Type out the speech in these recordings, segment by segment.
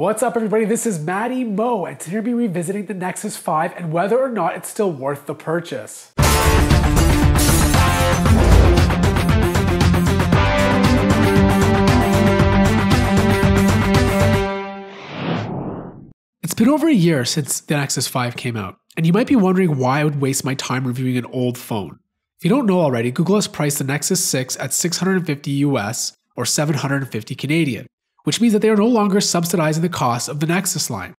What's up everybody, this is Matty Mo, and today we'll be revisiting the Nexus 5 and whether or not it's still worth the purchase. It's been over a year since the Nexus 5 came out, and you might be wondering why I would waste my time reviewing an old phone. If you don't know already, Google has priced the Nexus 6 at $650 US or $750 Canadian, which means that they are no longer subsidizing the cost of the Nexus line.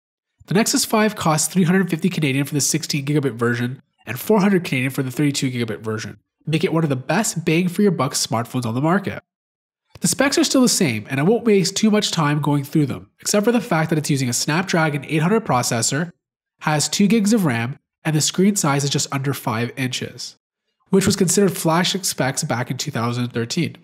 The Nexus 5 costs $350 Canadian for the 16GB version and $400 Canadian for the 32GB version, making it one of the best bang for your buck smartphones on the market. The specs are still the same, and I won't waste too much time going through them, except for the fact that it's using a Snapdragon 800 processor, has 2 gigs of RAM, and the screen size is just under 5 inches, which was considered flagship specs back in 2013.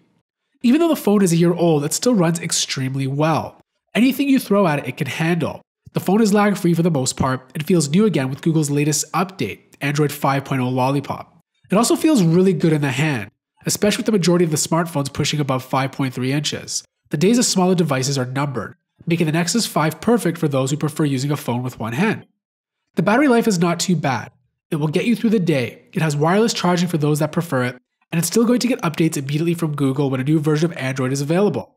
Even though the phone is a year old, it still runs extremely well. Anything you throw at it, it can handle. The phone is lag-free for the most part and feels new again with Google's latest update, Android 5.0 Lollipop. It also feels really good in the hand, especially with the majority of the smartphones pushing above 5.3 inches. The days of smaller devices are numbered, making the Nexus 5 perfect for those who prefer using a phone with one hand. The battery life is not too bad. It will get you through the day. It has wireless charging for those that prefer it, and it's still going to get updates immediately from Google when a new version of Android is available.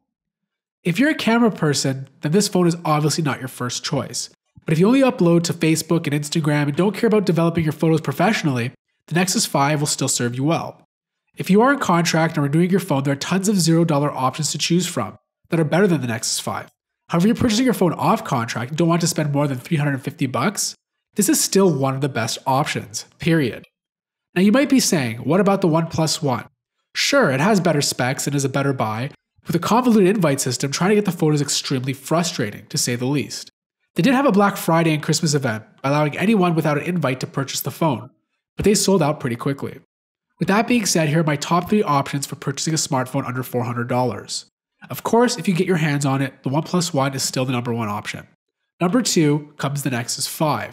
If you're a camera person, then this phone is obviously not your first choice. But if you only upload to Facebook and Instagram and don't care about developing your photos professionally, the Nexus 5 will still serve you well. If you are in contract and renewing your phone, there are tons of $0 options to choose from that are better than the Nexus 5. However, you're purchasing your phone off contract and don't want to spend more than $350, this is still one of the best options, period. Now you might be saying, what about the OnePlus One? Sure, it has better specs and is a better buy. With a convoluted invite system, trying to get the phone is extremely frustrating, to say the least. They did have a Black Friday and Christmas event, allowing anyone without an invite to purchase the phone, but they sold out pretty quickly. With that being said, here are my top 3 options for purchasing a smartphone under $400. Of course, if you get your hands on it, the OnePlus One is still the number 1 option. Number 2 comes the Nexus 5.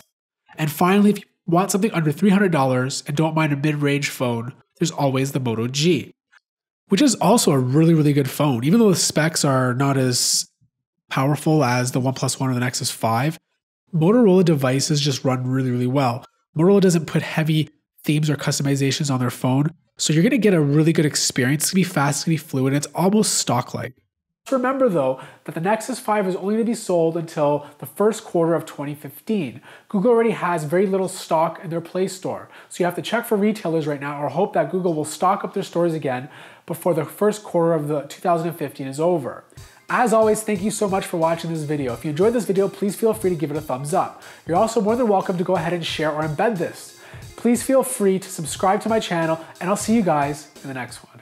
And finally, if you want something under $300 and don't mind a mid-range phone, there's always the Moto G, which is also a really good phone. Even though the specs are not as powerful as the OnePlus One or the Nexus 5, Motorola devices just run really well. Motorola doesn't put heavy themes or customizations on their phone, so you're going to get a really good experience. It's going to be fast, it's going to be fluid, and it's almost stock-like. Remember though, that the Nexus 5 is only going to be sold until the first quarter of 2015. Google already has very little stock in their Play Store, so you have to check for retailers right now or hope that Google will stock up their stores again before the first quarter of 2015 is over. As always, thank you so much for watching this video. If you enjoyed this video, please feel free to give it a thumbs up. You're also more than welcome to go ahead and share or embed this. Please feel free to subscribe to my channel, and I'll see you guys in the next one.